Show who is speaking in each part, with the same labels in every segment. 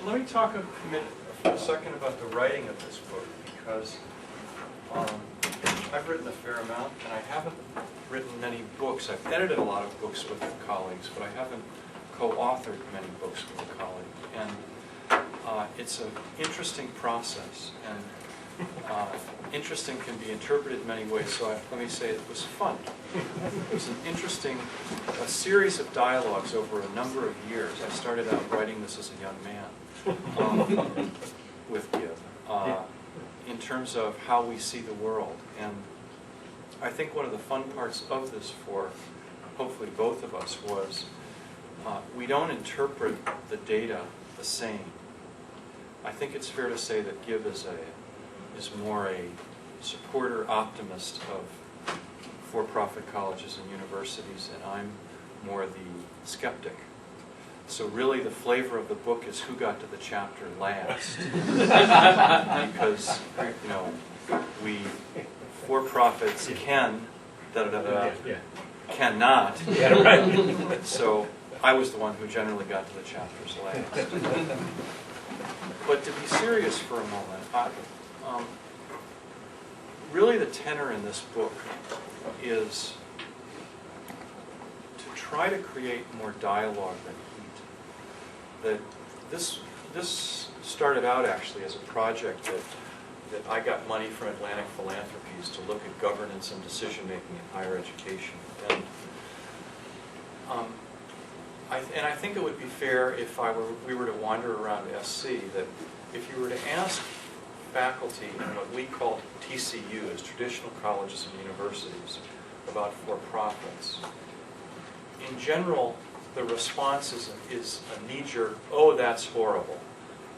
Speaker 1: let me talk for a second about the writing of this book, because I've written a fair amount, and I haven't written many books. I've edited a lot of books with colleagues, but I haven't co-authored many books with a colleague. And it's an interesting process, and interesting can be interpreted in many ways, so let me say it was fun. It was an interesting series of dialogues over a number of years. I started out writing this as a young man with Gibb, in terms of how we see the world. And I think one of the fun parts of this for hopefully both of us was we don't interpret the data the same. I think it's fair to say that Gibb is more a supporter, optimist of for-profit colleges and universities, and I'm more the skeptic. So really the flavor of the book is who got to the chapter last. Because, you know, we, for-profits can, cannot.
Speaker 2: Yeah, right.
Speaker 1: So I was the one who generally got to the chapters last. But to be serious for a moment, really the tenor in this book is to try to create more dialogue than heat. That this started out actually as a project that I got money from Atlantic Philanthropies to look at governance and decision-making in higher education. And I think it would be fair if we were to wander around SC, that if you were to ask faculty in what we call TCUs, traditional colleges and universities, about for-profits, in general, the response is a knee-jerk, oh, that's horrible.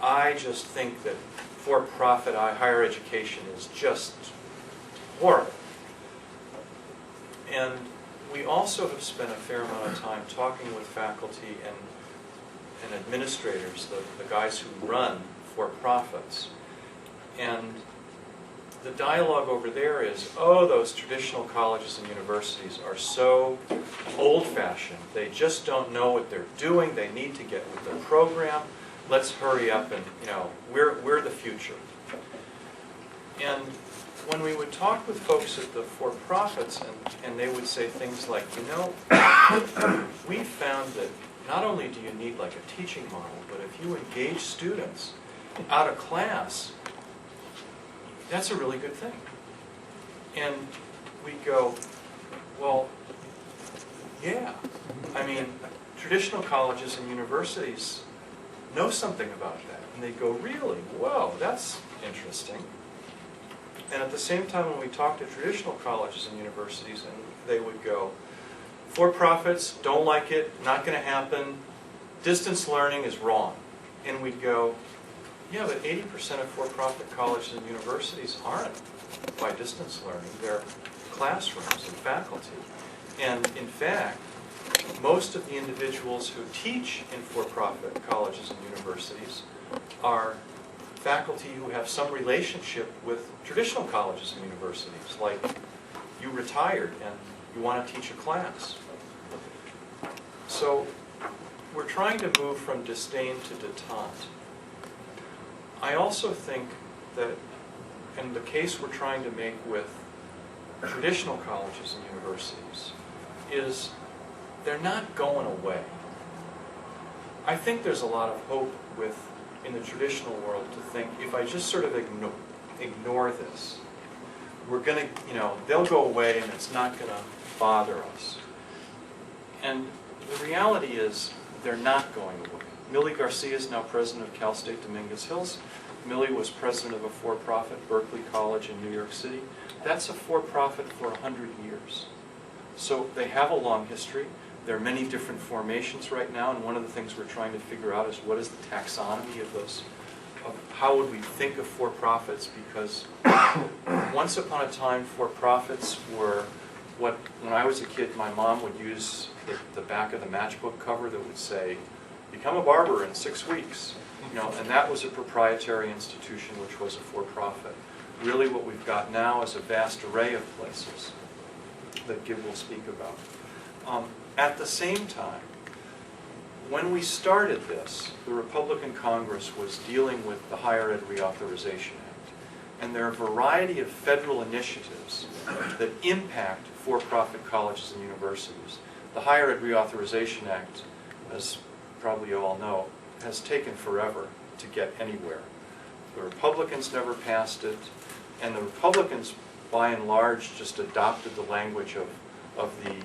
Speaker 1: I just think that for-profit higher education is just horrible. And we also have spent a fair amount of time talking with faculty and administrators, the guys who run for-profits. And the dialogue over there is, oh, those traditional colleges and universities are so old-fashioned. They just don't know what they're doing. They need to get with the program. Let's hurry up and, you know, we're the future. And when we would talk with folks at the for-profits, and they would say things like, you know, we found that not only do you need like a teaching model, but if you engage students out of class, that's a really good thing. And we go, well, yeah. I mean, traditional colleges and universities know something about that. And they go, really? Whoa, that's interesting. And at the same time, when we talk to traditional colleges and universities, and they would go, for-profits, don't like it, not going to happen, distance learning is wrong. And we'd go, yeah, but 80% of for-profit colleges and universities aren't by distance learning. They're classrooms and faculty. And in fact, most of the individuals who teach in for-profit colleges and universities are faculty who have some relationship with traditional colleges and universities, like you retired and you want to teach a class. So we're trying to move from disdain to detente. I also think that, and the case we're trying to make with traditional colleges and universities, is they're not going away. I think there's a lot of hope in the traditional world to think, if I just sort of ignore this, we're going to, you know, they'll go away and it's not going to bother us. And the reality is, they're not going away. Millie Garcia is now president of Cal State Dominguez Hills. Millie was president of a for-profit, Berkeley College in New York City. That's a for-profit for 100 years. So they have a long history. There are many different formations right now, and one of the things we're trying to figure out is what is the taxonomy of those, how would we think of for-profits, because once upon a time for-profits were what, when I was a kid, my mom would use the back of the matchbook cover that would say, become a barber in 6 weeks. You know, and that was a proprietary institution which was a for-profit. Really what we've got now is a vast array of places that Gibb will speak about. At the same time, when we started this, the Republican Congress was dealing with the Higher Ed Reauthorization Act. And there are a variety of federal initiatives that impact for-profit colleges and universities. The Higher Ed Reauthorization Act, as probably you all know, has taken forever to get anywhere. The Republicans never passed it, and the Republicans, by and large, just adopted the language of the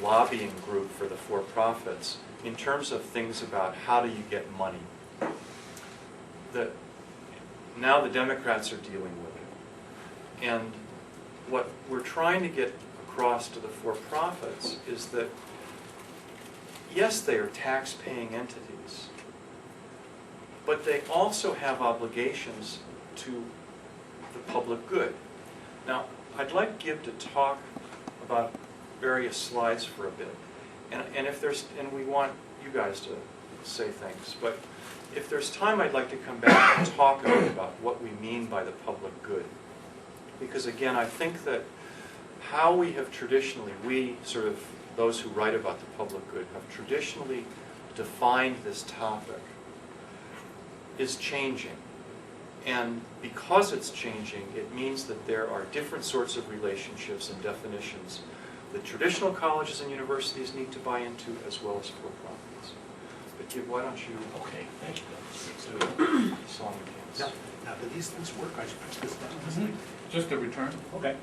Speaker 1: lobbying group for the for-profits in terms of things about how do you get money. Now the Democrats are dealing with it. And what we're trying to get across to the for-profits is that, yes, they are tax-paying entities, but they also have obligations to the public good. Now, I'd like Gib to talk about various slides for a bit. And if there's, and we want you guys to say things, but if there's time, I'd like to come back and talk a bit about what we mean by the public good. Because again, I think that how we have traditionally, we sort of, those who write about the public good, have traditionally defined this topic is changing. And because it's changing, it means that there are different sorts of relationships and definitions that traditional colleges and universities need to buy into, as well as for-profits. But Gib, why don't you...
Speaker 2: Okay, thank you.
Speaker 1: Song and dance.
Speaker 2: Now, do these things work? I should press this down.
Speaker 3: Just a return.
Speaker 2: Okay.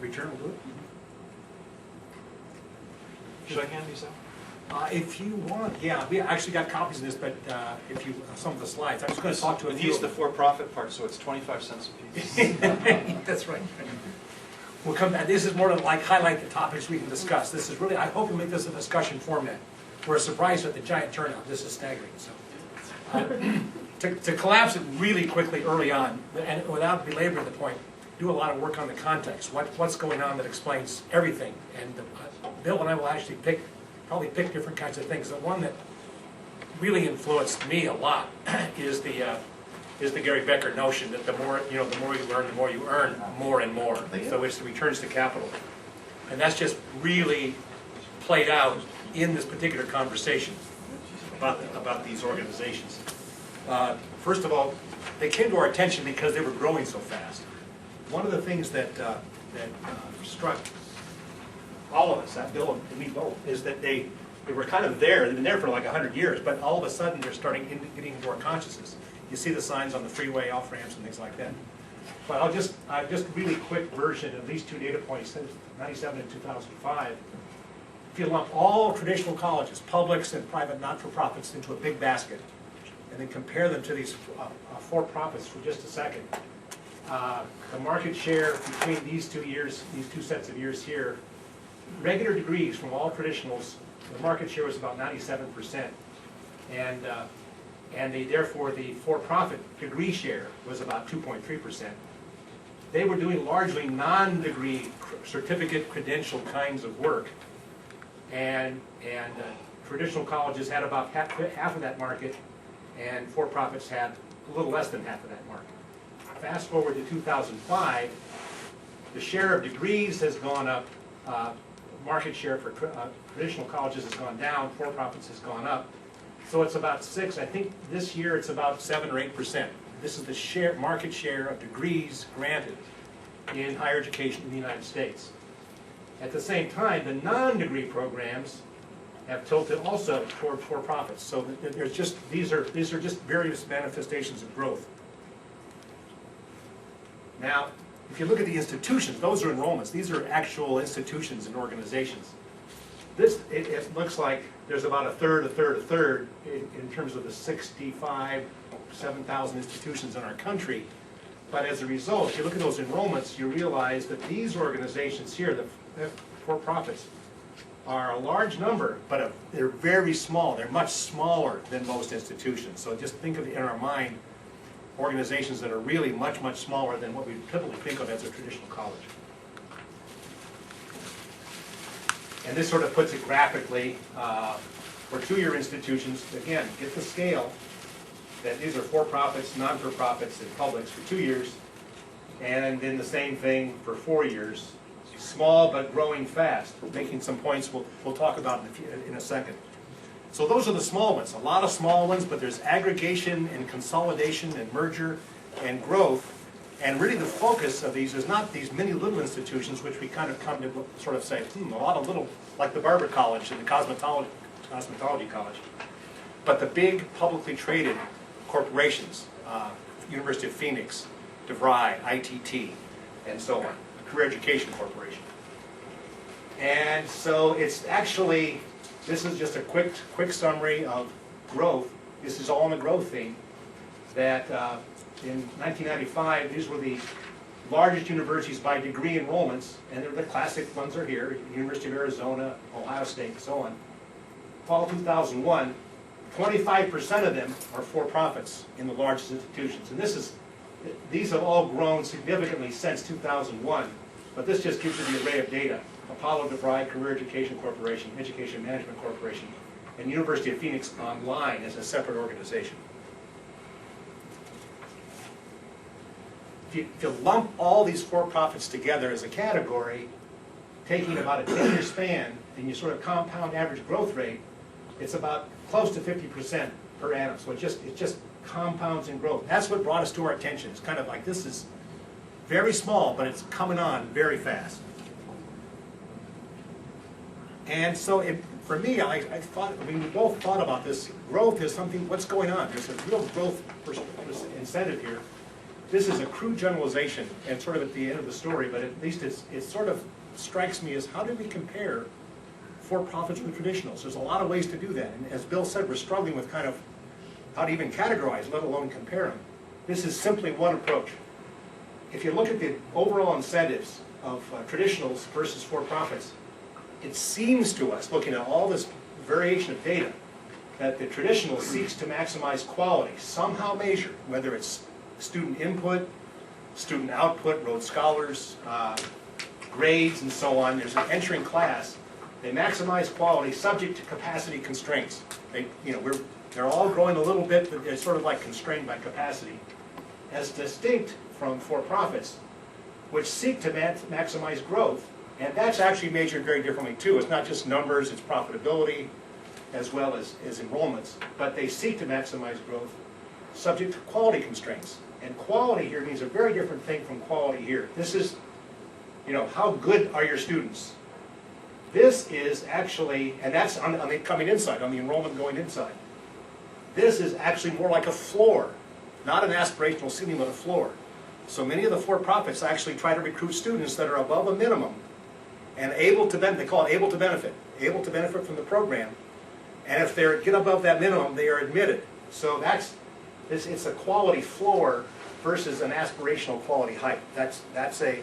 Speaker 2: Return will do it.
Speaker 1: Should I hand these out?
Speaker 2: If you want, yeah, we actually got copies of this, but if you, some of the slides, I'm just going to talk to a
Speaker 1: And
Speaker 2: few.
Speaker 1: use the for-profit part, so it's 25 cents a piece.
Speaker 2: That's right. We'll come back. This is more to like highlight the topics we can discuss. This is really, I hope you'll make this a discussion format. We're surprised at the giant turnout. This is staggering. So, to collapse it really quickly early on, and without belaboring the point, do a lot of work on the context. What's going on that explains everything. And Bill and I will actually probably pick different kinds of things. The one that really influenced me a lot is the Gary Becker notion that the more you learn, the more you earn more and more. So it's the returns to capital. And that's just really played out in this particular conversation about these organizations. First of all, they came to our attention because they were growing so fast. One of the things that struck all of us, Bill and me both, is that they were kind of there. They've been there for like 100 years, but all of a sudden they're getting into our consciousness. You see the signs on the freeway, off ramps, and things like that. But I'll just really quick version of these two data points, 97 and 2005. If you lump all traditional colleges, publics and private not-for-profits, into a big basket, and then compare them to these for-profits for just a second, the market share between these two sets of years here, regular degrees from all traditionals, the market share was about 97%, and therefore the for-profit degree share was about 2.3%. They were doing largely non-degree certificate credential kinds of work, and traditional colleges had about half of that market, and for-profits had a little less than half of that market. Fast forward to 2005, the share of degrees has gone up, market share for traditional colleges has gone down, for-profits has gone up. So it's about 6, I think this year it's about 7 or 8%. This is the market share of degrees granted in higher education in the United States. At the same time, the non-degree programs have tilted also toward for-profits. So there's just, these are just various manifestations of growth. Now, if you look at the institutions, those are enrollments. These are actual institutions and organizations. It looks like there's about a third in terms of the 7,000 institutions in our country. But as a result, if you look at those enrollments, you realize that these organizations here, the for-profits, are a large number, but they're very small. They're much smaller than most institutions. So just think of, in our mind, organizations that are really much, much smaller than what we typically think of as a traditional college. And this sort of puts it graphically for two-year institutions. Again, get the scale that these are for-profits, non-for-profits, and publics for 2 years, and then the same thing for 4 years. Small but growing fast, making some points we'll talk about in a second. So those are the small ones, a lot of small ones, but there's aggregation and consolidation and merger and growth. And really the focus of these is not these many little institutions, which we kind of come to sort of say, a lot of little, like the Barber College and the Cosmetology College, but the big publicly traded corporations, University of Phoenix, DeVry, ITT, and so on, Career Education Corporation. And so it's actually, this is just a quick summary of growth. This is all on the growth theme, that in 1995, these were the largest universities by degree enrollments, and they're the classic ones are here, University of Arizona, Ohio State, and so on. Fall 2001, 25% of them are for-profits in the largest institutions. And these have all grown significantly since 2001, but this just gives you the array of data. Apollo DeVry, Career Education Corporation, Education Management Corporation, and University of Phoenix Online as a separate organization. If you lump all these for-profits together as a category, taking about a 10-year span, and you sort of compound average growth rate, it's about close to 50% per annum. So it just compounds in growth. That's what brought us to our attention. It's kind of like, this is very small, but it's coming on very fast. And so for me, I thought, we both thought about this. Growth is something, what's going on? There's a real growth incentive here. This is a crude generalization and sort of at the end of the story, but at least it sort of strikes me as, how do we compare for-profits with traditionals? There's a lot of ways to do that. And as Bill said, we're struggling with kind of how to even categorize, let alone compare them. This is simply one approach. If you look at the overall incentives of traditionals versus for-profits, it seems to us, looking at all this variation of data, that the traditional seeks to maximize quality, somehow measure, whether it's student input, student output, Rhodes Scholars, grades, and so on. There's an entering class. They maximize quality subject to capacity constraints. They're all growing a little bit, but they're sort of like constrained by capacity, as distinct from for-profits, which seek to maximize growth. And that's actually measured very differently too. It's not just numbers, it's profitability as well as enrollments. But they seek to maximize growth subject to quality constraints. And quality here means a very different thing from quality here. This is, how good are your students? This is actually, and that's on the coming inside, on the enrollment going inside. This is actually more like a floor, not an aspirational ceiling, but a floor. So many of the for-profits actually try to recruit students that are above a minimum and able to benefit, they call it able to benefit from the program. And if they get above that minimum, they are admitted. So it's a quality floor versus an aspirational quality height. That's a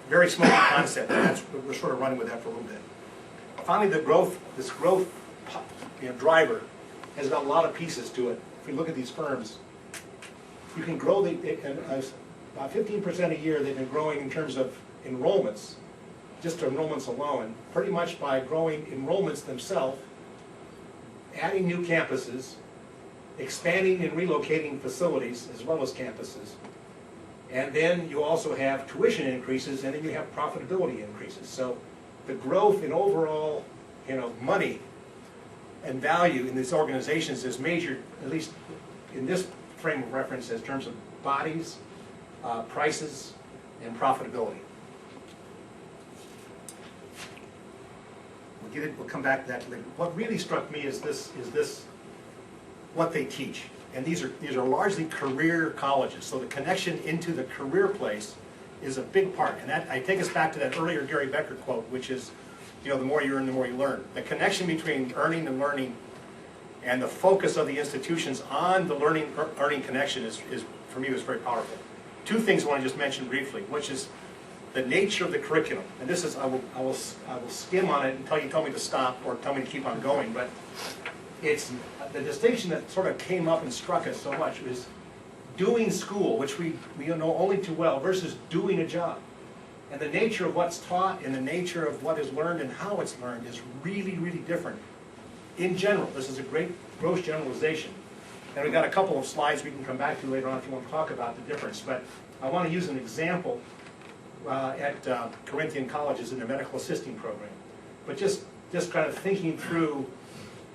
Speaker 2: very smoky concept. We're sort of running with that for a little bit. Finally, this growth driver has got a lot of pieces to it. If you look at these firms, you can grow about 15% a year. They've been growing in terms of enrollments, just enrollments alone, pretty much by growing enrollments themselves, adding new campuses, expanding and relocating facilities as well as campuses. And then you also have tuition increases, and then you have profitability increases. So the growth in overall, money and value in these organizations is measured, at least in this frame of reference, as terms of bodies, prices, and profitability. We'll come back to that later. What really struck me is this what they teach. And these are largely career colleges. So the connection into the career place is a big part. And I take us back to that earlier Gary Becker quote, which is, the more you earn, the more you learn. The connection between earning and learning and the focus of the institutions on the earning connection is for me, was very powerful. Two things I want to just mention briefly, which is the nature of the curriculum. And this is, I will skim on it until you tell me to stop or tell me to keep on going, but it's the distinction that sort of came up and struck us so much is doing school, which we know only too well, versus doing a job. And the nature of what's taught and the nature of what is learned and how it's learned is really, really different. In general, this is a great gross generalization. And we've got a couple of slides we can come back to later on if you want to talk about the difference. But I want to use an example at Corinthian colleges in their medical assisting program. But just kind of thinking through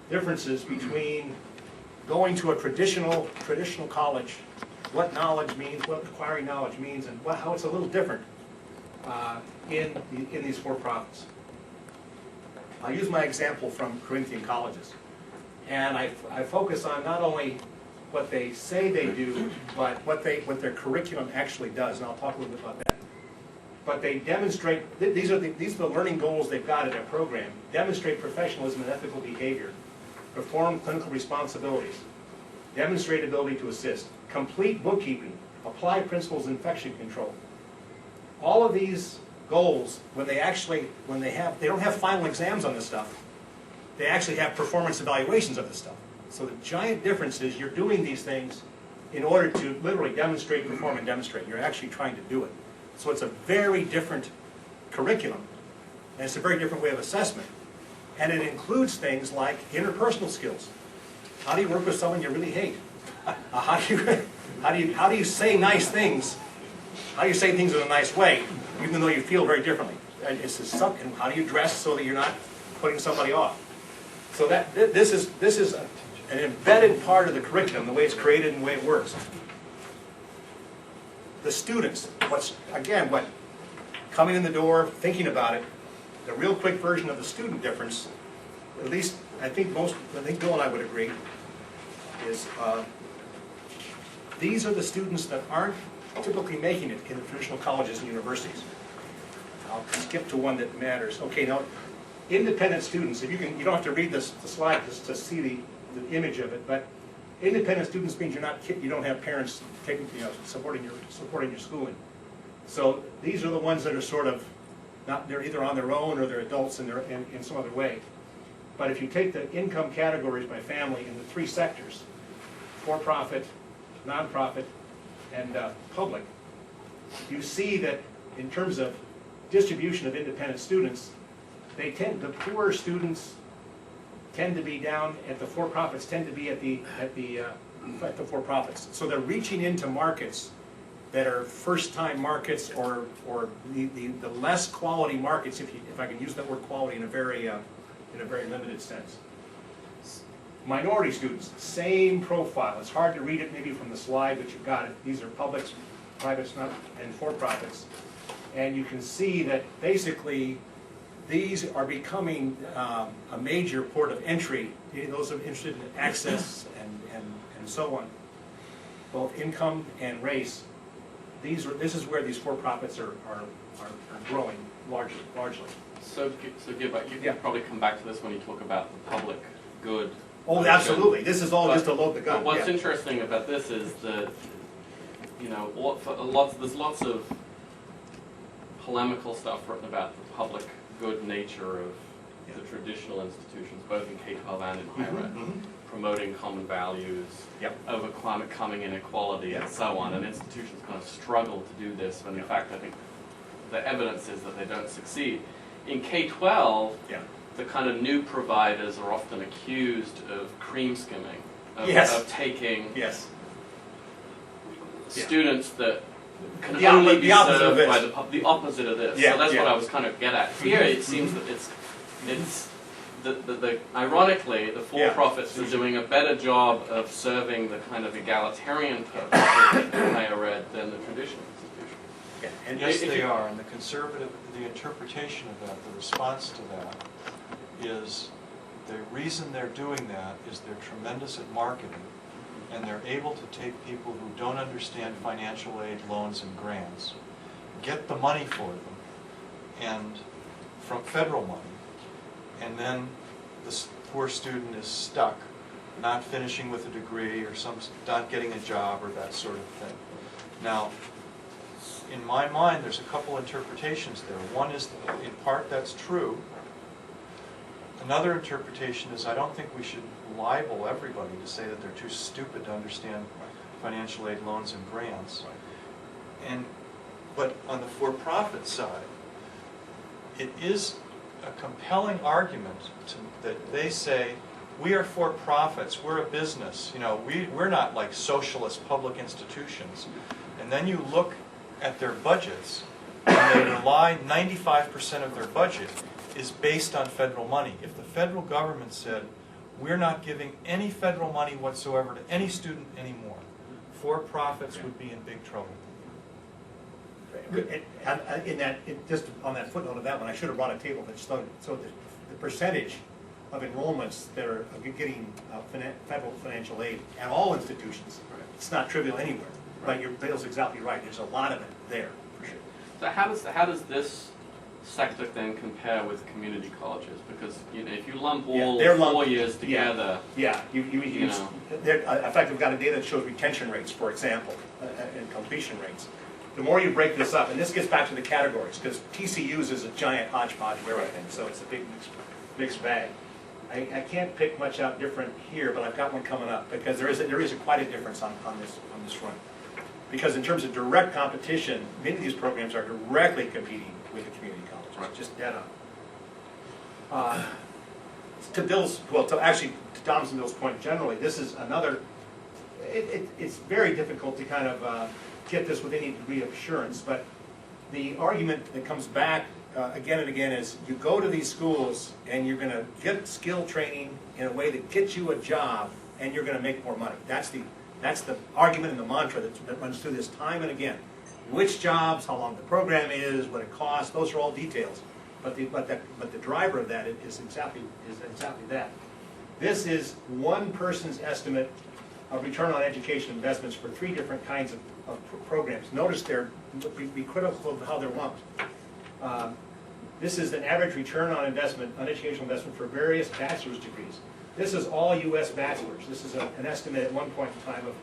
Speaker 2: differences between going to a traditional college, what knowledge means, what acquiring knowledge means, and how it's a little different in these for-profits. I'll use my example from Corinthian colleges. And I focus on not only what they say they do, but what their curriculum actually does, and I'll talk a little bit about that. But they demonstrate, these are the learning goals they've got in their program: demonstrate professionalism and ethical behavior, perform clinical responsibilities, demonstrate ability to assist, complete bookkeeping, apply principles of infection control. All of these goals, they don't have final exams on this stuff, they actually have performance evaluations of this stuff. So the giant difference is you're doing these things in order to literally demonstrate, perform, and demonstrate. You're actually trying to do it. So it's a very different curriculum, and it's a very different way of assessment. And it includes things like interpersonal skills. How do you work with someone you really hate? How do you say nice things? How do you say things in a nice way, even though you feel very differently? And how do you dress so that you're not putting somebody off? So this is an embedded part of the curriculum, the way it's created and the way it works. The students, coming in the door, thinking about it, the real quick version of the student difference, at least I think Bill and I would agree, is these are the students that aren't typically making it in the traditional colleges and universities. I'll skip to one that matters. Okay, now, independent students, if you don't have to read the slide to see the image of it, but independent students means you don't have parents supporting your schooling. So these are the ones that are sort of they're either on their own or they're adults in some other way. But if you take the income categories by family in the three sectors, for-profit, non-profit, and public, you see that in terms of distribution of independent students, the poorer students tend to be down at the for-profits, tend to be at the for-profits. So they're reaching into markets that are first-time markets or the less quality markets, if I can use that word quality in a very limited sense. Minority students, same profile. It's hard to read it maybe from the slide, but you've got it. These are publics, privates, and for-profits. And you can see that basically these are becoming a major port of entry. Those are interested in access and so on, both income and race. This is where these for-profits are growing largely.
Speaker 3: So Gib, you can probably come back to this when you talk about the public good.
Speaker 2: Oh, absolutely. This is all just to load the gun.
Speaker 3: But what's interesting about this is that, there's lots of polemical stuff written about the public good nature of the traditional institutions, both in K-12 and in higher ed, promoting common values, overcoming inequality, and so on. And institutions kind of struggle to do this, when in fact I think the evidence is that they don't succeed. In K-12, the kind of new providers are often accused of cream skimming, of taking students that can only be served by the opposite of this. So that's what I was kind of get at. Here it seems that ironically, the for-profits are doing a better job of serving the kind of egalitarian purpose of higher ed than the traditional institutions.
Speaker 1: Yeah, and yes, they are. And the interpretation of that, the response to that, is the reason they're doing that is they're tremendous at marketing, and they're able to take people who don't understand financial aid, loans, and grants, get the money for them, and from federal money, and then the poor student is stuck, not finishing with a degree or not getting a job or that sort of thing. Now, in my mind, there's a couple interpretations there. One is, in part, that's true. Another interpretation is I don't think we should libel everybody to say that they're too stupid to understand financial aid, loans, and grants. But on the for-profit side, it is a compelling argument that they say, we are for-profits, we're a business, we're not like socialist public institutions. And then you look at their budgets, and they rely, 95% of their budget is based on federal money. If the federal government said, We're not giving any federal money whatsoever to any student anymore. For-profits would be in big trouble.
Speaker 4: Just on that footnote of that one, I should have brought a table that showed the percentage of enrollments that are getting federal financial aid at all institutions. It's not trivial anywhere, but Bill's exactly right. There's a lot of it there, for sure.
Speaker 3: So how does this sector then compare with community colleges? Because if you lump all 4 years together,
Speaker 4: in fact, we've got a data that shows retention rates, for example, and completion rates. The more you break this up, and this gets back to the categories, because TCU's is a giant hodgepodge of everything, so it's a big mixed bag. I can't pick much out different here, but I've got one coming up, because there is quite a difference on this front. Because in terms of direct competition, many of these programs are directly competing with the community colleges,
Speaker 3: Right.
Speaker 4: just dead on. To Thomas and Bill's point generally, this is another, it's very difficult to kind of get this with any degree of assurance, but the argument that comes back again and again is you go to these schools and you're going to get skill training in a way that gets you a job and you're going to make more money. That's the argument and the mantra that runs through this time and again. Which jobs, how long the program is, what it costs, those are all details. But the driver of that is exactly that. This is one person's estimate of return on education investments for 3 different kinds of programs. Notice be critical of how they're lumped. This is an average return on investment, on educational investment for various bachelor's degrees. This is all U.S. bachelors. This is an estimate at one point in time of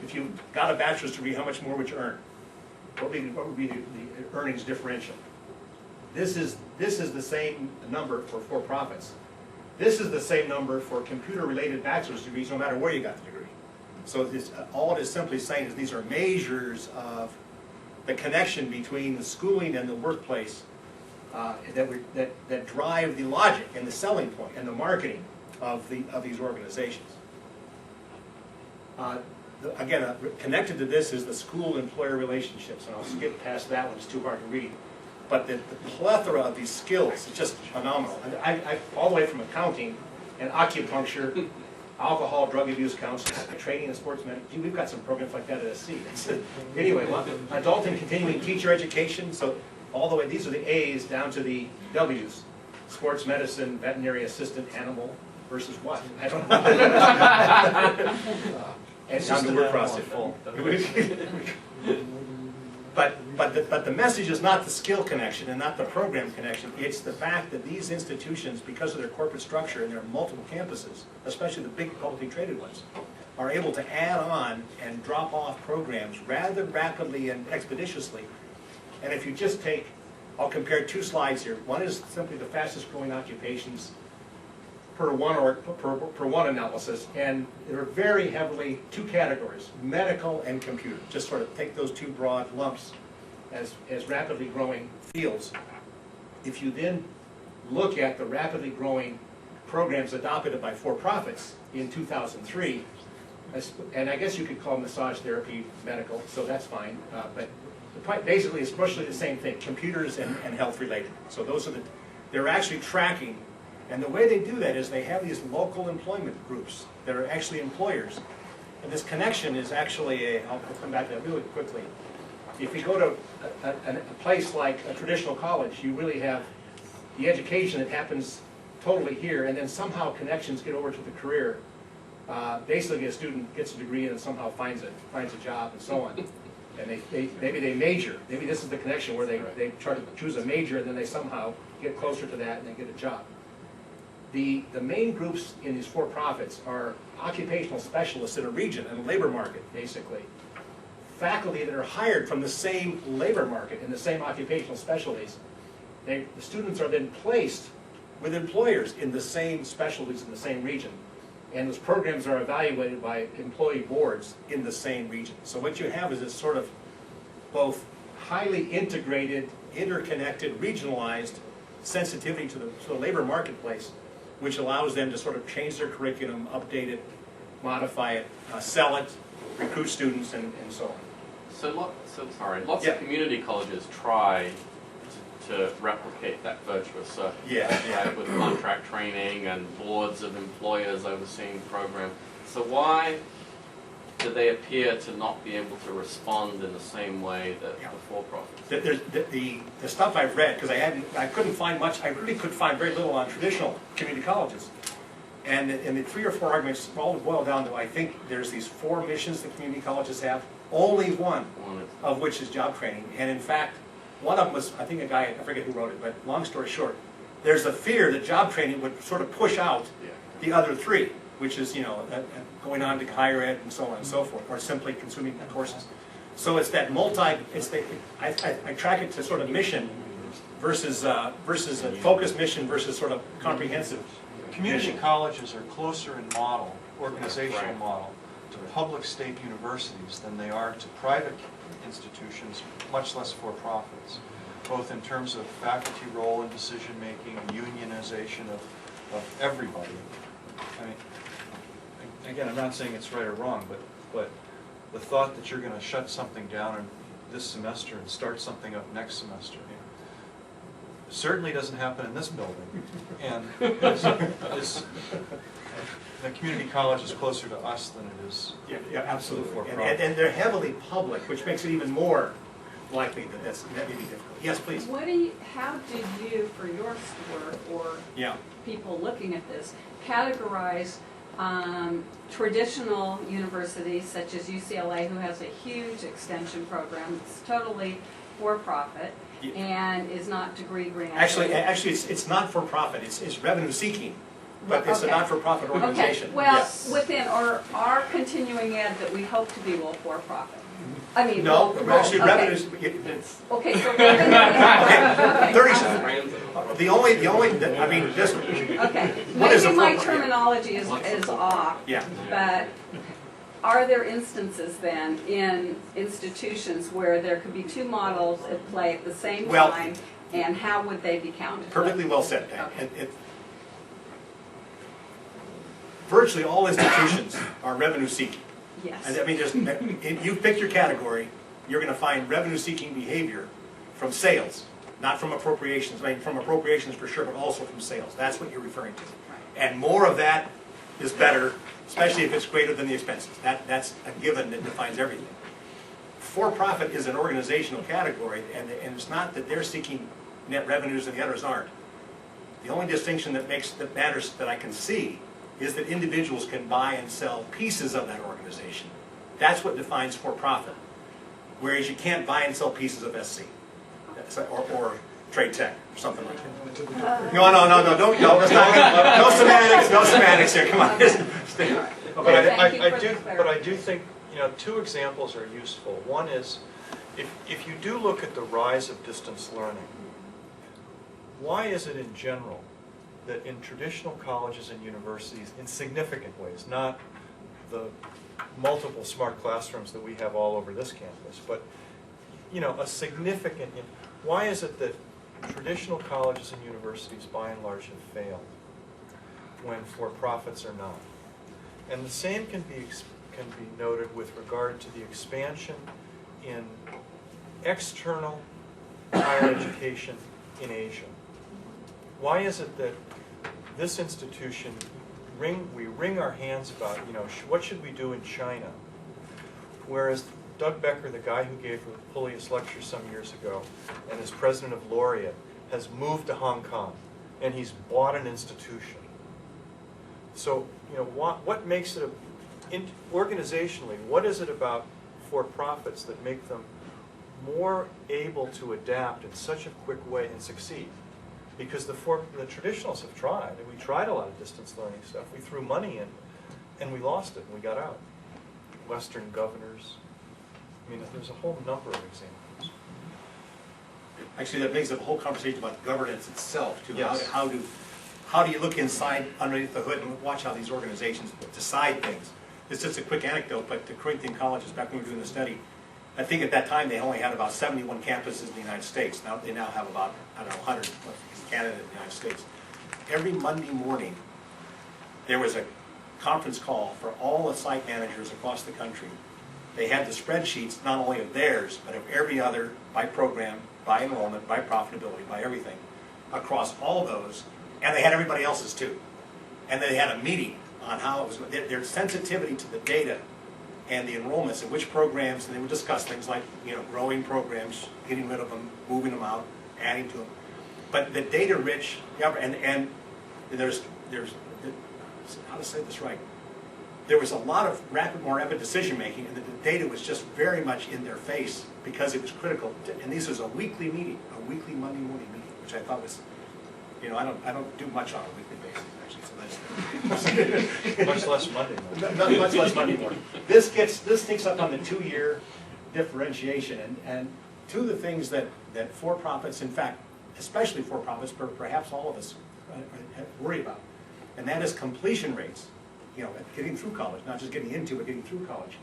Speaker 4: if you got a bachelor's degree, how much more would you earn? What would be the earnings differential? This is the same number for for-profits. This is the same number for computer-related bachelor's degrees, no matter where you got the degree. So all it is simply saying is these are measures of the connection between the schooling and the workplace that drive the logic and the selling point and the marketing of these organizations. Again, connected to this is the school-employer relationships, and I'll skip past that one, it's too hard to read. But the plethora of these skills is just phenomenal. I all the way from accounting and acupuncture, alcohol, drug abuse counseling, training and sports medicine. We've got some programs like that at SC. Anyway, adult and continuing teacher education, so all the way, these are the A's down to the W's. Sports medicine, veterinary assistant, animal versus what? I don't know. And down to word processing. But the message is not the skill connection and not the program connection. It's the fact that these institutions, because of their corporate structure and their multiple campuses, especially the big publicly traded ones, are able to add on and drop off programs rather rapidly and expeditiously. And if you just take, I'll compare 2 slides here. One is simply the fastest growing occupations per one analysis, and they're very heavily 2 categories, medical and computer. Just sort of take those 2 broad lumps as rapidly growing fields. If you then look at the rapidly growing programs adopted by for-profits in 2003, and I guess you could call massage therapy medical, so that's fine, but basically it's mostly the same thing, computers and health related. So those are they're actually tracking. And the way they do that is they have these local employment groups that are actually employers. And this connection is actually I'll come back to that really quickly. If you go to a place like a traditional college, you really have the education that happens totally here, and then somehow connections get over to the career. Basically, a student gets a degree and then somehow finds a job and so on. And maybe they major. Maybe this is the connection where they try to choose a major and then they somehow get closer to that and they get a job. The main groups in these for-profits are occupational specialists in a region, in a labor market, basically. Faculty that are hired from the same labor market in the same occupational specialties. The students are then placed with employers in the same specialties in the same region. And those programs are evaluated by employee boards in the same region. So what you have is this sort of both highly integrated, interconnected, regionalized sensitivity to the labor marketplace, which allows them to sort of change their curriculum, update it, modify it, sell it, recruit students, and so on.
Speaker 3: Lots of community colleges try to replicate that virtuous circle.
Speaker 4: Yeah, yeah.
Speaker 3: Right, with contract training and boards of employers overseeing the program. So why do they appear to not be able to respond in the same way that the for-profits?
Speaker 4: The stuff I've read, because I couldn't find much, I really could find very little on traditional community colleges. And the 3 or 4 arguments all boil down to, I think there's these 4 missions that community colleges have, only one of which is job training. And in fact, one of them was, I think a guy, I forget who wrote it, but long story short, there's a fear that job training would sort of push out the other 3, which is, going on to higher ed and so on and so forth, or simply consuming courses. So it's that I track it to sort of mission versus a focused mission versus sort of comprehensive.
Speaker 5: Community colleges are closer in model, organizational model, to public state universities than they are to private institutions, much less for-profits, both in terms of faculty role in decision-making, unionization of everybody. I mean, again, I'm not saying it's right or wrong, but the thought that you're going to shut something down in this semester and start something up next semester certainly doesn't happen in this building. And the community college is closer to us than it is.
Speaker 4: Yeah, absolutely.
Speaker 5: For-profit.
Speaker 4: And they're heavily public, which makes it even more likely that that may be difficult. Yes, please.
Speaker 6: How did you, for your work or people looking at this, categorize traditional universities such as UCLA, who has a huge extension program, it's totally for-profit and is not degree granted?
Speaker 4: Actually, it's not for profit. It's revenue seeking, but it's a not-for-profit organization.
Speaker 6: Okay. Well, within our continuing ed that we hope to be for-profit. I mean,
Speaker 4: no, actually, revenues.
Speaker 6: Okay, so revenue.
Speaker 4: 30 seconds. The only. I mean, this.
Speaker 6: Okay. Maybe my terminology is off.
Speaker 4: Yeah.
Speaker 6: But are there instances then in institutions where there could be 2 models at play at the same time, and how would they be counted?
Speaker 4: Perfectly well said, Pam.
Speaker 6: Okay.
Speaker 4: Virtually all institutions are revenue seeking.
Speaker 6: Yes.
Speaker 4: And I mean, you pick your category, you're going to find revenue-seeking behavior from sales, not from appropriations. I mean, from appropriations for sure, but also from sales. That's what you're referring to. And more of that is better, especially if it's greater than the expenses. That's a given that defines everything. For-profit is an organizational category, and it's not that they're seeking net revenues and the others aren't. The only distinction that matters that I can see is that individuals can buy and sell pieces of that organization. That's what defines for-profit. Whereas you can't buy and sell pieces of SC or trade tech or something like that. No, don't go. No semantics here. Come on.
Speaker 5: But I do think 2 examples are useful. One is if you do look at the rise of distance learning, why is it in general that in traditional colleges and universities, in significant ways, not the multiple smart classrooms that we have all over this campus, but a significant, why is it that traditional colleges and universities by and large have failed when for-profits are not? And the same can be noted with regard to the expansion in external higher education in Asia. Why is it that this institution, we wring our hands about, what should we do in China? Whereas Doug Becker, the guy who gave the Pullius lecture some years ago, and is president of Laureate, has moved to Hong Kong, and he's bought an institution. So, what makes it, organizationally, what is it about for-profits that make them more able to adapt in such a quick way and succeed? Because the traditionals have tried, and we tried a lot of distance learning stuff. We threw money in, and we lost it, and we got out. Western governors. I mean, there's a whole number of examples.
Speaker 4: Actually, that brings up a whole conversation about governance itself, too.
Speaker 5: Yes.
Speaker 4: How do you look inside, underneath the hood, and watch how these organizations decide things? It's just a quick anecdote, but the Corinthian colleges, back when we were doing the study, I think at that time they only had about 71 campuses in the United States. Now they now have about, 100 in Canada and the United States. Every Monday morning, there was a conference call for all the site managers across the country they had the spreadsheets not only of theirs, but of every other, by program, by enrollment, by profitability, by everything, across all of those, and they had everybody else's too. And they had a meeting on how it was, their sensitivity to the data and the enrollments and which programs, and they would discuss things like, growing programs, getting rid of them, moving them out, adding to them. But the data rich, and there's, how to say this right, there was a lot of more rapid decision making, and the data was just very much in their face because it was critical. And this was a weekly meeting, a weekly Monday morning meeting, which I thought was, I don't do much on a weekly basis actually, so that's
Speaker 5: Much less Monday morning.
Speaker 4: much less Monday morning. This takes up on the 2-year differentiation, and two of the things that for-profits, in fact, especially for-profits, but perhaps all of us worry about, and that is completion rates. Getting through college, not just getting into, but getting through college.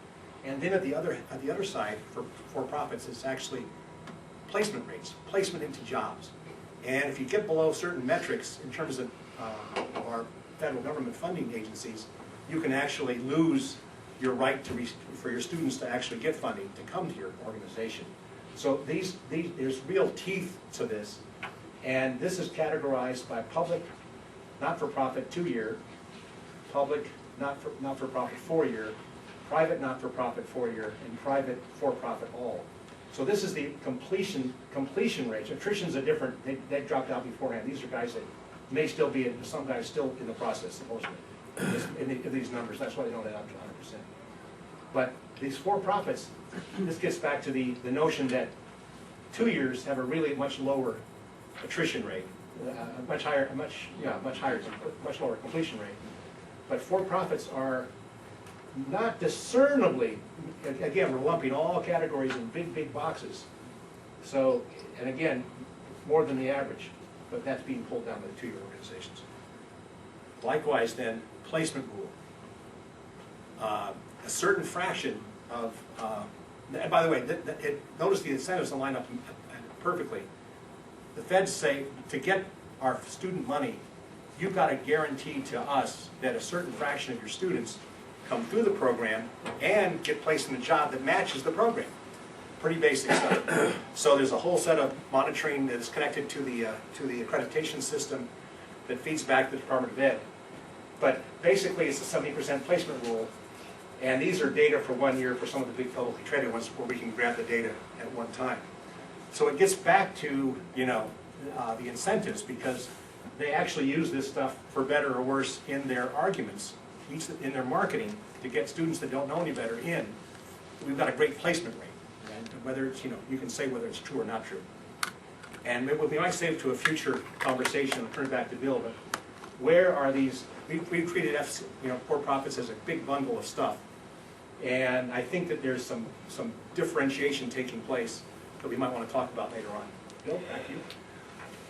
Speaker 4: And then at the other side, for profits, is actually placement rates, placement into jobs. And if you get below certain metrics in terms of our federal government funding agencies, you can actually lose your right for your students to actually get funding to come to your organization. So there's real teeth to this, and this is categorized by public, not-for-profit 2-year, public, not-for-profit 4-year, private not-for-profit 4-year, and private for-profit all. So this is the completion rates. Attrition's a different, they dropped out beforehand. These are guys that may still be, some guys still in the process, supposedly, in these numbers. That's why they don't add up to 100%. But these for-profits, this gets back to the notion that 2 years have a really much lower attrition rate, much lower completion rate. But for-profits are not discernibly, again, we're lumping all categories in big boxes. So, and again, more than the average, but that's being pulled down by the 2-year organizations. Likewise then, placement rule. A certain fraction of, and by the way, notice the incentives line up perfectly. The feds say to get our student money, you've got to guarantee to us that a certain fraction of your students come through the program and get placed in a job that matches the program. Pretty basic stuff. So there's a whole set of monitoring that is connected to the accreditation system that feeds back to the Department of Ed. But basically it's a 70% placement rule, and these are data for 1 year for some of the big publicly traded ones where we can grab the data at one time. So it gets back to the incentives, because they actually use this stuff for better or worse in their arguments, in their marketing, to get students that don't know any better in. We've got a great placement rate, and whether it's, you can say whether it's true or not true. And it would be nice to save to a future conversation, I'll turn it back to Bill, but where are these, we've treated for-profits as a big bundle of stuff. And I think that there's some differentiation taking place that we might want to talk about later on. Bill, back to you.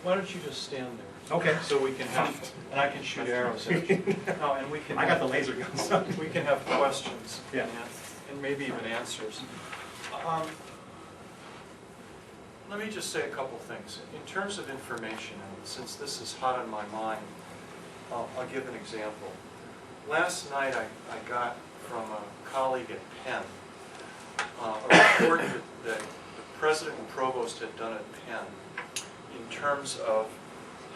Speaker 1: Why don't you just stand there?
Speaker 4: Okay.
Speaker 1: So we can have, and I can shoot arrows at you. No, and we can.
Speaker 4: I got the laser gun. So.
Speaker 1: We can have questions.
Speaker 4: Yeah.
Speaker 1: And maybe even answers. Let me just say a couple things. In terms of information, and since this is hot on my mind, I'll give an example. Last night I got from a colleague at Penn a report that the president and provost had done at Penn in terms of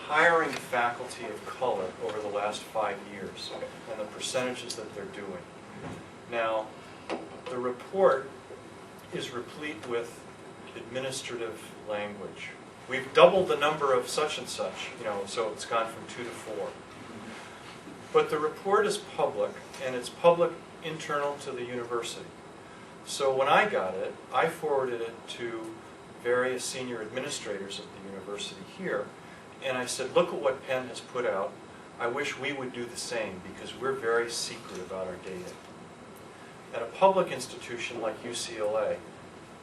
Speaker 1: hiring faculty of color over the last 5 years and the percentages that they're doing. Now, the report is replete with administrative language. We've doubled the number of such and such, so it's gone from 2 to 4. But the report is public, and it's public internal to the university. So when I got it, I forwarded it to various senior administrators at the university here, and I said, look at what Penn has put out. I wish we would do the same, because we're very secret about our data. At a public institution like UCLA,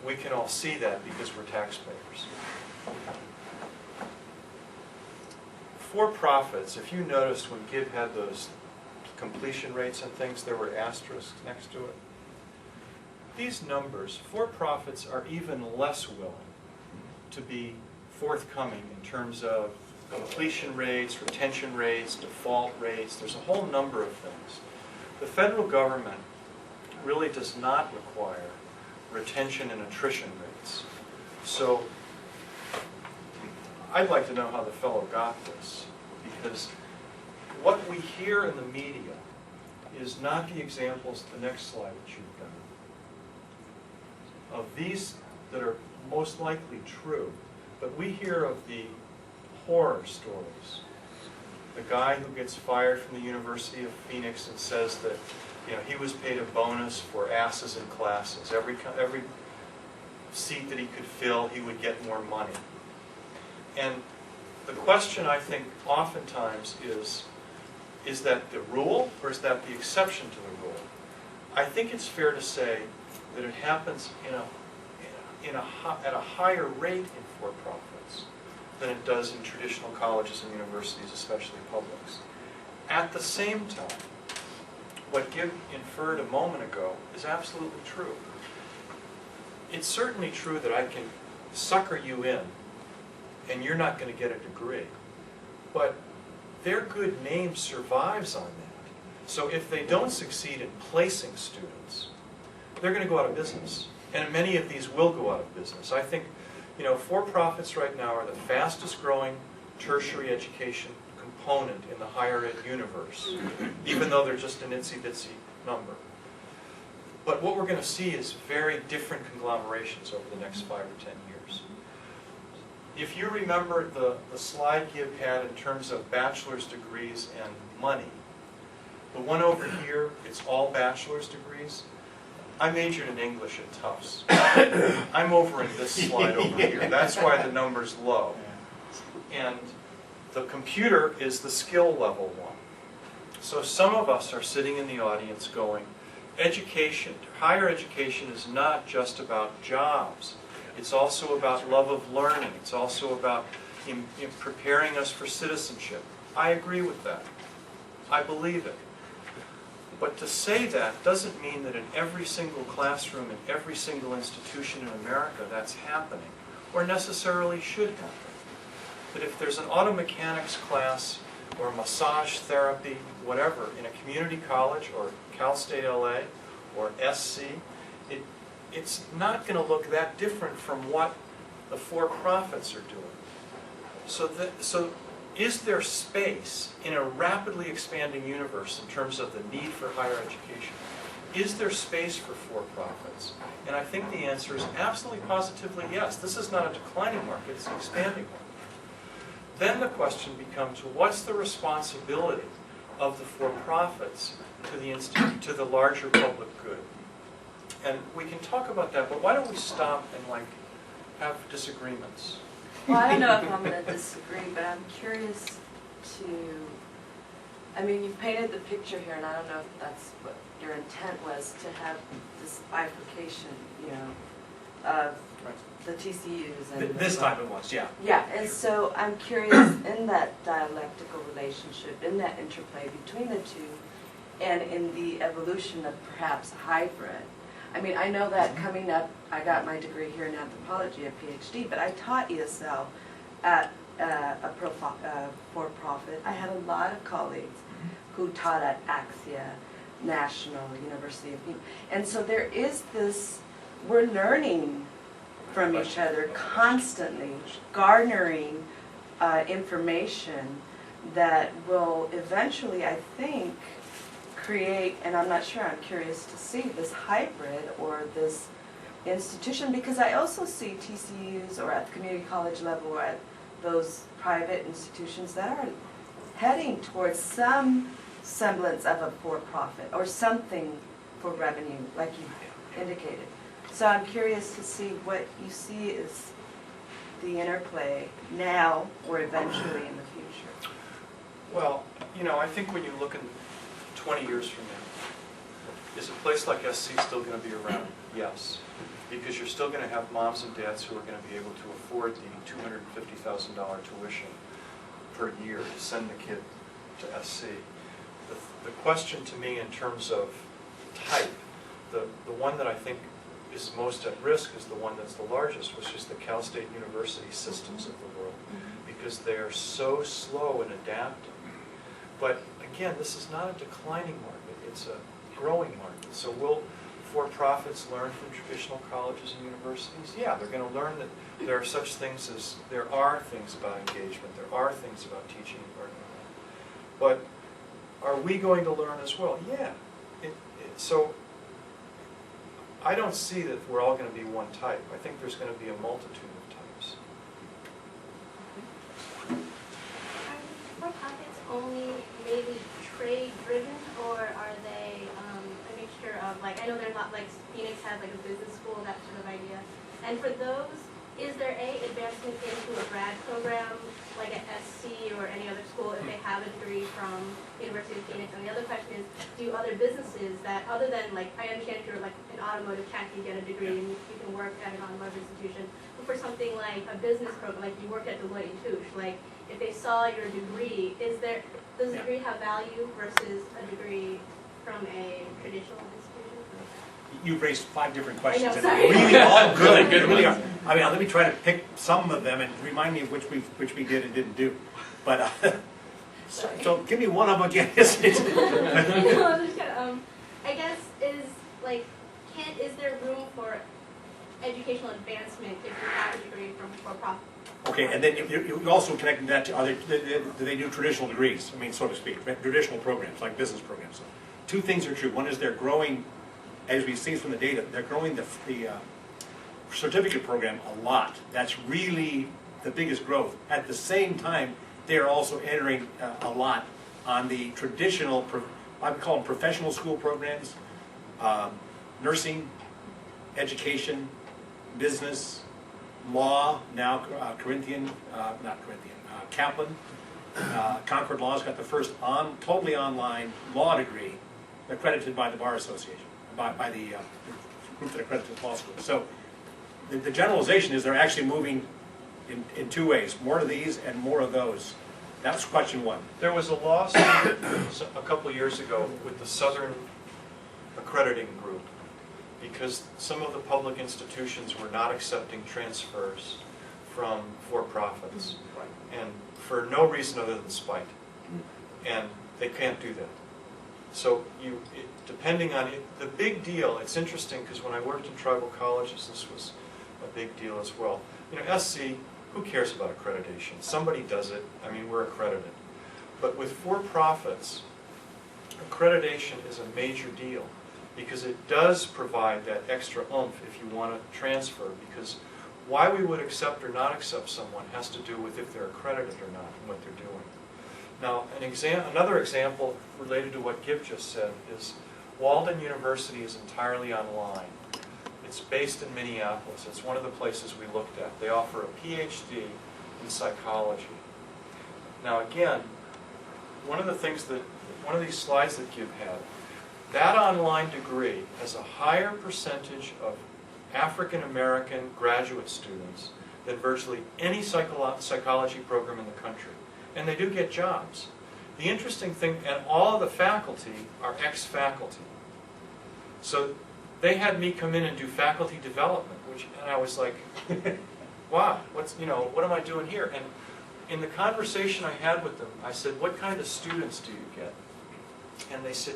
Speaker 1: we can all see that because we're taxpayers. For-profits, if you noticed when GIB had those completion rates and things, there were asterisks next to it. These numbers, for-profits are even less willing to be forthcoming in terms of completion rates, retention rates, default rates. There's a whole number of things. The federal government
Speaker 5: really does not require retention and attrition rates. So I'd like to know how the fellow got this, because what we hear in the media is not the examples, the next slide that you've done, of these that are most likely true, but we hear of the horror stories. The guy who gets fired from the University of Phoenix and says that, you know, he was paid a bonus for asses in classes. Every seat that he could fill, he would get more money. And the question, I think, oftentimes is that the rule, or is that the exception to the rule? I think it's fair to say that it happens at a higher rate in for-profits than it does in traditional colleges and universities, especially publics. At the same time, what Gib inferred a moment ago is absolutely true. It's certainly true that I can sucker you in and you're not going to get a degree, but their good name survives on that. So if they don't succeed in placing students, they're going to go out of business. And many of these will go out of business. I think, you know, for-profits right now are the fastest growing tertiary education component in the higher ed universe, even though they're just an itsy-bitsy number. But what we're going to see is very different conglomerations over the next 5 or 10 years. If you remember the slide Gib had in terms of bachelor's degrees and money, the one over here, it's all bachelor's degrees. I majored in English at Tufts. I'm over in this slide over here. That's why the number's low. And the computer is the skill level one. So some of us are sitting in the audience going, education, higher education is not just about jobs. It's also about love of learning. It's also about in preparing us for citizenship. I agree with that. I believe it. But to say that doesn't mean that in every single classroom, in every single institution in America that's happening, or necessarily should happen. That if there's an auto mechanics class, or massage therapy, whatever, in a community college, or Cal State LA, or SC, it's not going to look that different from what the for-profits are doing. So is there space in a rapidly expanding universe in terms of the need for higher education? Is there space for for-profits? And I think the answer is absolutely positively yes. This is not a declining market, it's an expanding market. Then the question becomes, what's the responsibility of the for-profits to the larger public good? And we can talk about that, but why don't we stop and have disagreements?
Speaker 7: Well, I don't know if I'm going to disagree, but I'm curious to, I mean, you've painted the picture here, and I don't know if that's what your intent was, to have this bifurcation, you know, of the TCUs. And
Speaker 2: This time it was, yeah.
Speaker 7: Yeah, and so I'm curious, in that dialectical relationship, in that interplay between the two, and in the evolution of perhaps hybrid. I mean, I know that coming up, I got my degree here in anthropology, a PhD, but I taught ESL at a for-profit. I had a lot of colleagues who taught at Axia, National University of Phoenix. And so there is this, we're learning from each other constantly, garnering information that will eventually, I think, create, and I'm not sure, I'm curious to see this hybrid or this institution, because I also see TCUs or at the community college level or at those private institutions that are heading towards some semblance of a for-profit or something for revenue, like you indicated. So I'm curious to see what you see as the interplay now or eventually in the future.
Speaker 5: Well, you know, I think when you look in 20 years from now, is a place like SC still going to be around? Yes. Because you're still going to have moms and dads who are going to be able to afford the $250,000 tuition per year to send the kid to SC. The question to me in terms of type, the one that I think is most at risk is the one that's the largest, which is the Cal State University systems of the world, because they are so slow in adapting. But again, this is not a declining market, it's a growing market. So for-profits learn from traditional colleges and universities? Yeah, they're going to learn that there are things about engagement, there are things about teaching and learning. But are we going to learn as well? Yeah. So I don't see that we're all going to be one type. I think there's going to be a multitude of types.
Speaker 8: Are for-profits only maybe trade-driven, or are they a mixture of, like, I know they're not, like, Phoenix has like a business school, that sort of idea. And for those, is there advancement into a grad program, like at SC or any other school, if they have a degree from University of Phoenix? And the other question is, do other businesses that, other than, like, I understand if you're like an automotive tech, you get a degree and you can work at an automotive institution, but for something like a business program, like you work at Deloitte and Touche, like, if they saw your degree, does a degree have value versus a degree from a traditional institution?
Speaker 4: You've raised 5 different questions.
Speaker 8: I know,
Speaker 4: and
Speaker 8: sorry.
Speaker 4: they're really all good.
Speaker 3: Good
Speaker 4: They really
Speaker 3: ones.
Speaker 4: are. I mean, let me try to pick some of them and remind me of which we did and didn't do. But so give me one of them again.
Speaker 8: No, I'm just kinda, I guess is there room for educational advancement if you have a degree from for-profit?
Speaker 4: Okay, and then you also connecting that to do they do traditional degrees? I mean, so to speak, traditional programs like business programs. So 2 things are true. One is they're growing, as we see from the data, they're growing the certificate program a lot. That's really the biggest growth. At the same time, they're also entering a lot on the traditional, I would call them professional school programs, nursing, education, business, law, now Kaplan. Concord Law's got the first totally online law degree accredited by the Bar Association, by the group that accredited law school. So the generalization is they're actually moving in 2 ways, more of these and more of those. That's question 1.
Speaker 5: There was a lawsuit a couple of years ago with the Southern Accrediting Group because some of the public institutions were not accepting transfers from for-profits, and for no reason other than spite. And they can't do that. So depending on it, the big deal, it's interesting because when I worked in tribal colleges, this was a big deal as well. You know, SC, who cares about accreditation? Somebody does it. I mean, we're accredited. But with for-profits, accreditation is a major deal because it does provide that extra oomph if you want to transfer, because why we would accept or not accept someone has to do with if they're accredited or not and what they're doing. Now, another example related to what Gibb just said is Walden University is entirely online. It's based in Minneapolis. It's one of the places we looked at. They offer a PhD in psychology. Now again, one of these slides that Gibb had, that online degree has a higher percentage of African American graduate students than virtually any psychology program in the country. And they do get jobs. The interesting thing, and all of the faculty are ex-faculty. So they had me come in and do faculty development, and I was like, wow, what am I doing here? And in the conversation I had with them, I said, what kind of students do you get? And they said,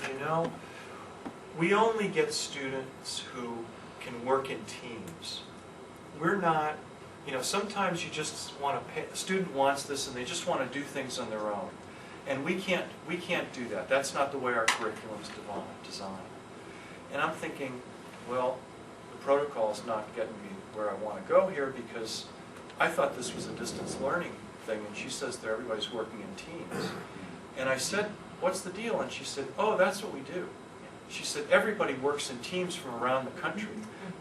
Speaker 5: we only get students who can work in teams. We're not, sometimes you just want to pay, the student wants this and they just want to do things on their own. And we can't do that. That's not the way our curriculum's designed. And I'm thinking, well, the protocol's not getting me where I want to go here because I thought this was a distance learning thing, and she says that everybody's working in teams. And I said, what's the deal? And she said, oh, that's what we do. She said, everybody works in teams from around the country.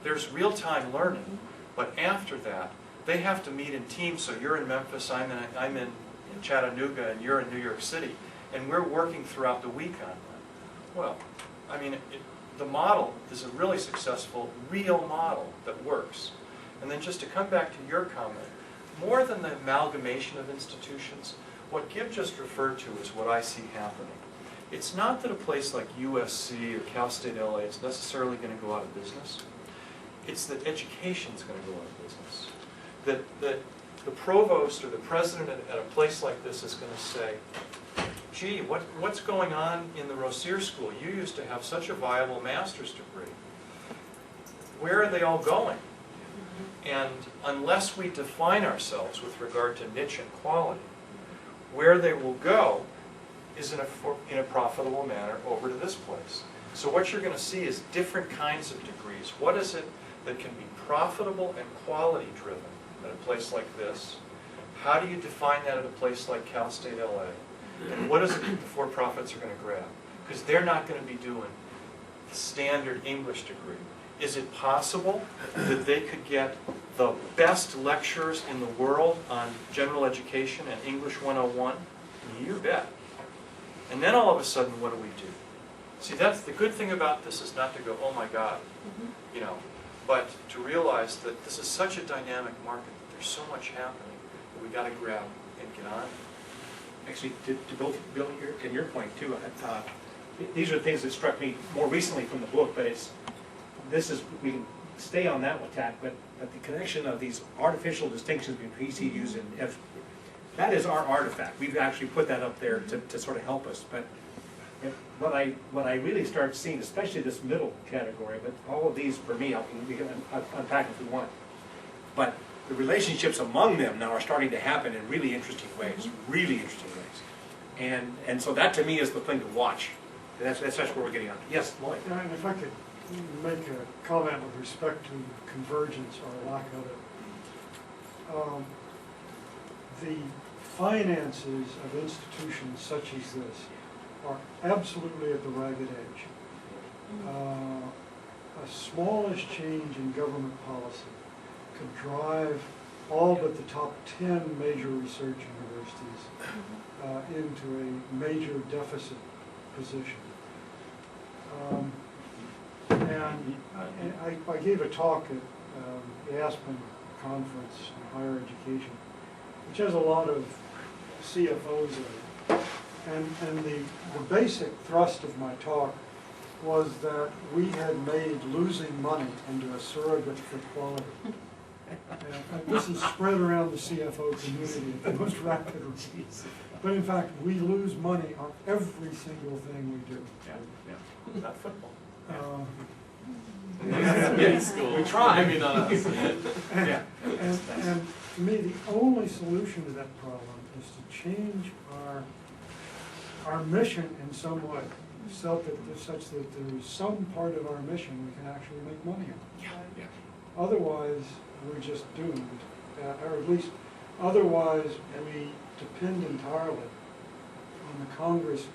Speaker 5: There's real-time learning, but after that, they have to meet in teams. So you're in Memphis, I'm in Chattanooga, and you're in New York City, and we're working throughout the week on that. Well, I mean, the model is a really successful, real model that works. And then just to come back to your comment, more than the amalgamation of institutions, what Gibb just referred to is what I see happening. It's not that a place like USC or Cal State LA is necessarily going to go out of business. It's that education is going to go out of business. That the provost or the president at a place like this is going to say, gee, what's going on in the Rossier School? You used to have such a viable master's degree.
Speaker 1: where are they all going? And unless we define ourselves with regard to niche and quality, where they will go is in a profitable manner over to this place. So what you're going to see is different kinds of degrees. What is it that can be profitable and quality driven at a place like this? How do you define that at a place like Cal State LA? And what is it that the for-profits are going to grab? Because they're not going to be doing the standard English degree. Is it possible that they could get the best lecturers in the world on general education and English 101? You bet. And then all of a sudden, what do we do? See, that's the good thing about this, is not to go, oh my God, you know, but to realize that this is such a dynamic market, that there's so much happening that we got to grab and get on.
Speaker 4: Actually, to build in your point too, these are things that struck me more recently from the book, but we can stay on that with that, but the connection of these artificial distinctions between PCUs and F, that is our artifact. We've actually put that up there to sort of help us. But what I really start seeing, especially this middle category, but all of these for me, we can unpack if we want. But the relationships among them now are starting to happen in really interesting ways, and so that to me is the thing to watch. And that's where we're getting on. Yes, Lloyd.
Speaker 9: And if I could make a comment with respect to convergence or lack of it. The finances of institutions such as this are absolutely at the ragged edge. A smallest change in government policy could drive all but the top 10 major research universities into a major deficit position. And I gave a talk at the Aspen Conference on Higher Education, which has a lot of CFOs in it. And the basic thrust of my talk was that we had made losing money into a surrogate for quality. And this is spread around the CFO community at the most rapid rate. But in fact, we lose money on every single thing we do.
Speaker 1: Yeah. Not football.
Speaker 3: We try. Maybe not us.
Speaker 9: And to me, the only solution to that problem is to change our mission in some way, such that there is some part of our mission we can actually make money on.
Speaker 4: Yeah.
Speaker 9: Otherwise, we're just doomed, or at least otherwise we depend entirely on the Congress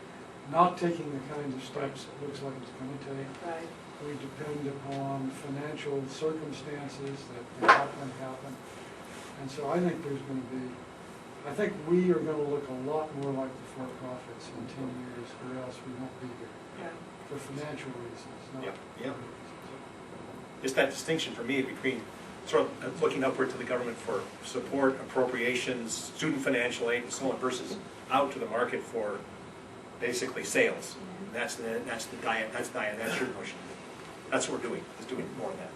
Speaker 9: not taking the kinds of steps it looks like it's going to take.
Speaker 7: Right.
Speaker 9: We depend upon financial circumstances that happen. And so I think I think we are going to look a lot more like the for-profits in 10 years, or else we won't be here.
Speaker 7: Yeah.
Speaker 9: For financial reasons, not
Speaker 4: Yeah. It's that distinction for me between sort of looking upward to the government for support, appropriations, student financial aid, and so on, versus out to the market for basically sales. And that's your notion. That's what we're doing, is doing more of that.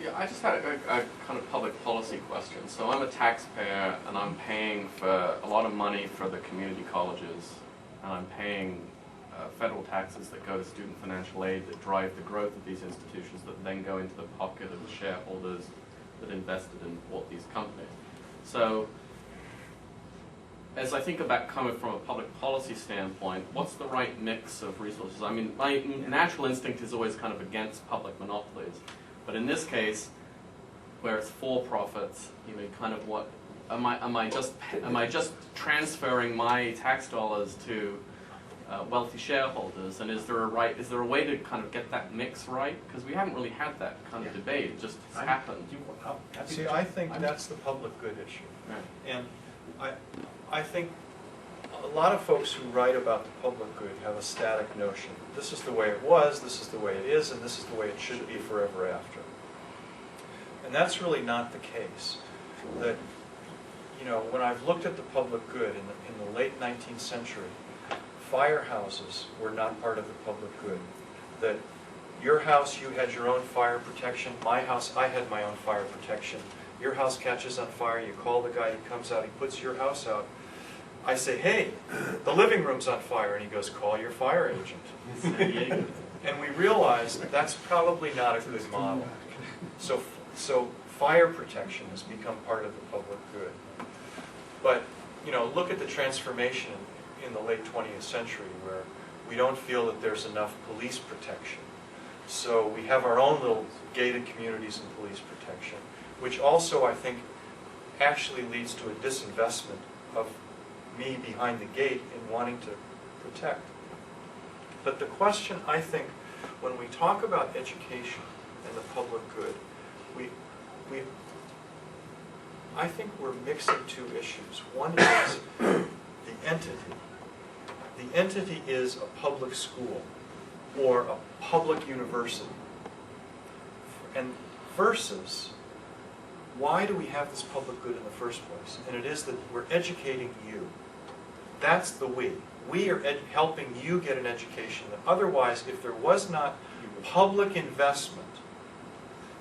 Speaker 3: Yeah, I just had a kind of public policy question. So I'm a taxpayer and I'm paying for a lot of money for the community colleges, and I'm paying federal taxes that go to student financial aid that drive the growth of these institutions that then go into the pocket of the shareholders that invested and bought these companies. So as I think about coming from a public policy standpoint, what's the right mix of resources? I mean, my natural instinct is always kind of against public monopolies. But in this case, where it's for-profits, you know, kind of what, am I just transferring my tax dollars to wealthy shareholders, and is there a way to kind of get that mix right? Because we haven't really had that kind of debate. It just happened.
Speaker 5: See, I think that's the public good issue.
Speaker 3: Right.
Speaker 5: And I think a lot of folks who write about the public good have a static notion. This is the way it was, this is the way it is, and this is the way it should be forever after. And that's really not the case. That, you know, when I've looked at the public good in the late 19th century, firehouses were not part of the public good. That your house, you had your own fire protection. My house, I had my own fire protection. Your house catches on fire, you call the guy, he comes out, he puts your house out. I say, hey, the living room's on fire, and he goes, call your fire agent.
Speaker 1: And we realize that that's probably not a good model. So fire protection has become part of the public good. But, you know, look at the transformation in the late 20th century where we don't feel that there's enough police protection. So we have our own little gated communities and police protection, which also, I think, actually leads to a disinvestment of me behind the gate in wanting to protect. But the question, I think, when we talk about education and the public good, I think we're mixing two issues. One is the entity. The entity is a public school or a public university. And versus, why do we have this public good in the first place? And it is that we're educating you. That's the we. We are helping you get an education that otherwise, if there was not public investment,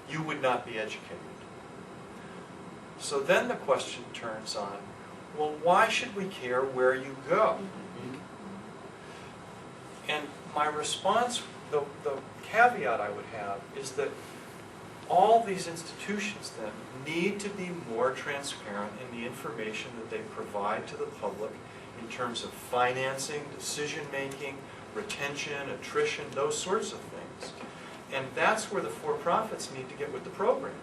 Speaker 1: you would not be educated. So then the question turns on, well, why should we care where you go? And my response, the caveat I would have, is that all these institutions then need to be more transparent in the information that they provide to the public in terms of financing, decision-making, retention, attrition, those sorts of things. And that's where the for-profits need to get with the program.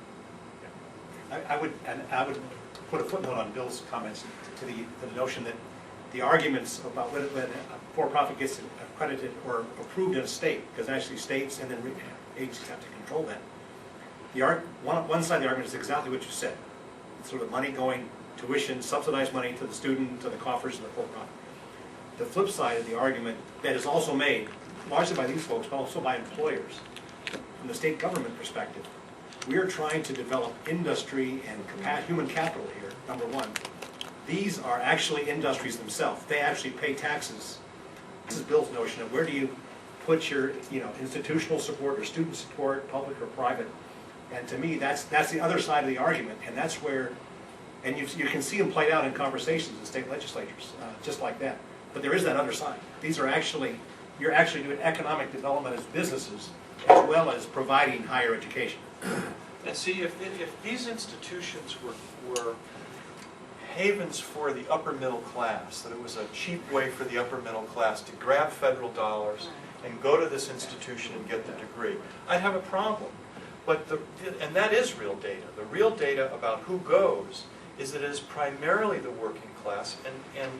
Speaker 4: I would put a footnote on Bill's comments to the notion that the arguments about when a for-profit gets accredited or approved in a state, because actually states and then agencies have to control that. One side of the argument is exactly what you said. It's sort of money going, tuition, subsidized money to the student, to the coffers of the for-profit. The flip side of the argument that is also made, largely by these folks, but also by employers, from the state government perspective, we are trying to develop industry and human capital here, number one. These are actually industries themselves. They actually pay taxes. This is Bill's notion of where do you put your institutional support or student support, public or private. And to me, that's the other side of the argument. And that's where, and you can see them played out in conversations in state legislatures, just like that. But there is that other side. These are actually, you're actually doing economic development as businesses as well as providing higher education.
Speaker 1: And see, if these institutions were havens for the upper middle class, that it was a cheap way for the upper middle class to grab federal dollars and go to this institution and get the degree, I'd have a problem. But and that is real data. The real data about who goes is that it is primarily the working class, and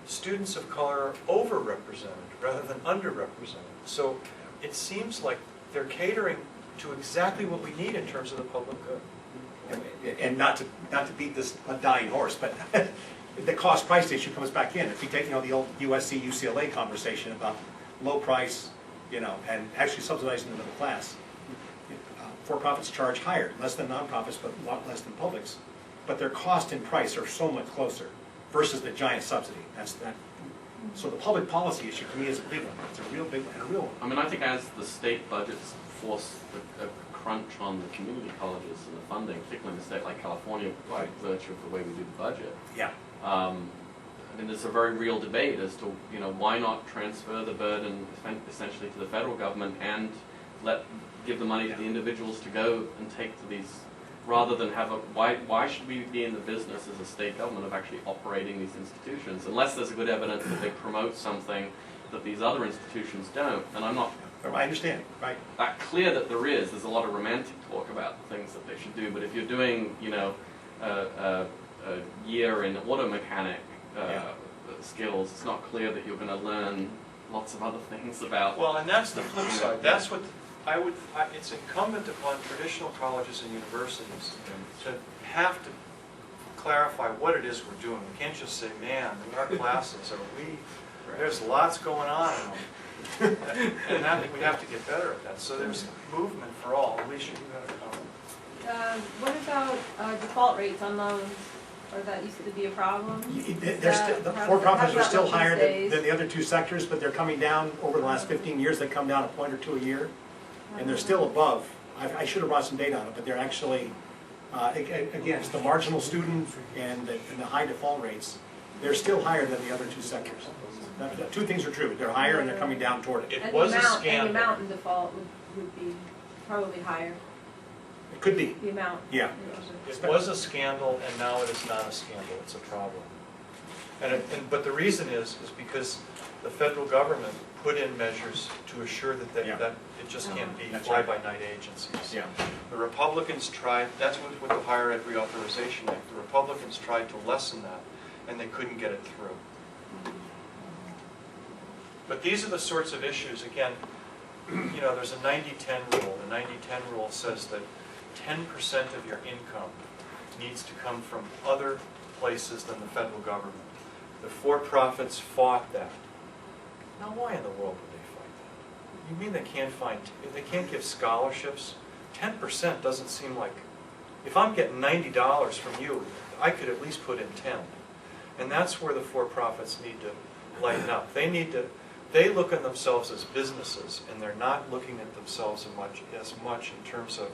Speaker 1: students of color are overrepresented rather than underrepresented. So it seems like they're catering to exactly what we need in terms of the public good.
Speaker 4: And not to beat this a dying horse, but the cost price issue comes back in. If you take the old USC UCLA conversation about low price, and actually subsidizing the middle class. For-profits charge higher, less than nonprofits, but a lot less than publics. But their cost and price are so much closer versus the giant subsidy. That's that. So the public policy issue to me is a big one. It's a real big one and a real one.
Speaker 3: I mean, I think as the state budgets force a crunch on the community colleges and the funding, particularly in a state like California, by virtue of the way we do the budget.
Speaker 4: Yeah.
Speaker 3: I mean, there's a very real debate as to why not transfer the burden essentially to the federal government and give the money to the individuals to go and take to these, rather than have why should we be in the business as a state government of actually operating these institutions unless there's a good evidence that they promote something that these other institutions don't. And I'm not
Speaker 4: I understand, right?
Speaker 3: that clear that there's a lot of romantic talk about the things that they should do, but if you're doing a year in auto mechanic skills, it's not clear that you're going to learn lots of other things about.
Speaker 1: Well, and that's the flip side. That's what it's incumbent upon traditional colleges and universities to have to clarify what it is we're doing. We can't just say, man, in our classes, there's lots going on in them. And we have to get better at that. So there's movement for all. Alicia, you had a comment.
Speaker 10: What about default rates on loans? Or that used to be a problem?
Speaker 4: The for-profits are still higher than the other two sectors, but they're coming down over the last 15 years. They come down a point or two a year. And they're still above. I should have brought some data on it, but they're actually, again, it's the marginal student and the high default rates. they're still higher than the other two sectors. Two things are true, they're higher and they're coming down toward it.
Speaker 5: It
Speaker 10: And
Speaker 5: was
Speaker 10: the
Speaker 5: a
Speaker 10: amount, and
Speaker 5: scandal.
Speaker 10: the amount in default would be probably higher,
Speaker 4: It could be,
Speaker 10: the amount.
Speaker 4: yeah.
Speaker 5: It was a scandal, and now it is not a scandal, it's a problem. But the reason is because the federal government put in measures to assure that
Speaker 4: Yeah.
Speaker 5: that it just can't be
Speaker 4: That's right.
Speaker 5: fly-by-night agencies.
Speaker 4: Yeah.
Speaker 5: The Republicans tried, that's what with the Higher Ed Reauthorization Act, the Republicans tried to lessen that, and they couldn't get it through. But these are the sorts of issues, again, you know, there's a 90-10 rule. The 90-10 rule says that 10% of your income needs to come from other places than the federal government. The for-profits fought that. Now, why in the world would they fight that? You mean they can't give scholarships? 10% doesn't seem like, if I'm getting $90 from you, I could at least put in 10. And that's where the for-profits need to lighten up. They look at themselves as businesses, and they're not looking at themselves as much in terms of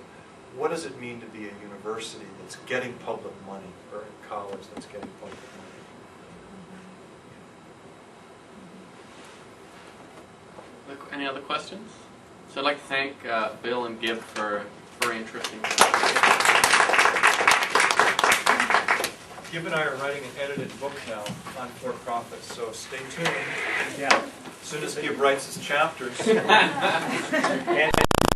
Speaker 5: what does it mean to be a university that's getting public money, or a college that's getting public money.
Speaker 3: Any other questions? So I'd like to thank Bill and Gib for a very interesting.
Speaker 5: Gib and I are writing an edited book now on for-profits, so stay tuned.
Speaker 4: Yeah.
Speaker 5: As soon as Gib writes his chapters.
Speaker 4: And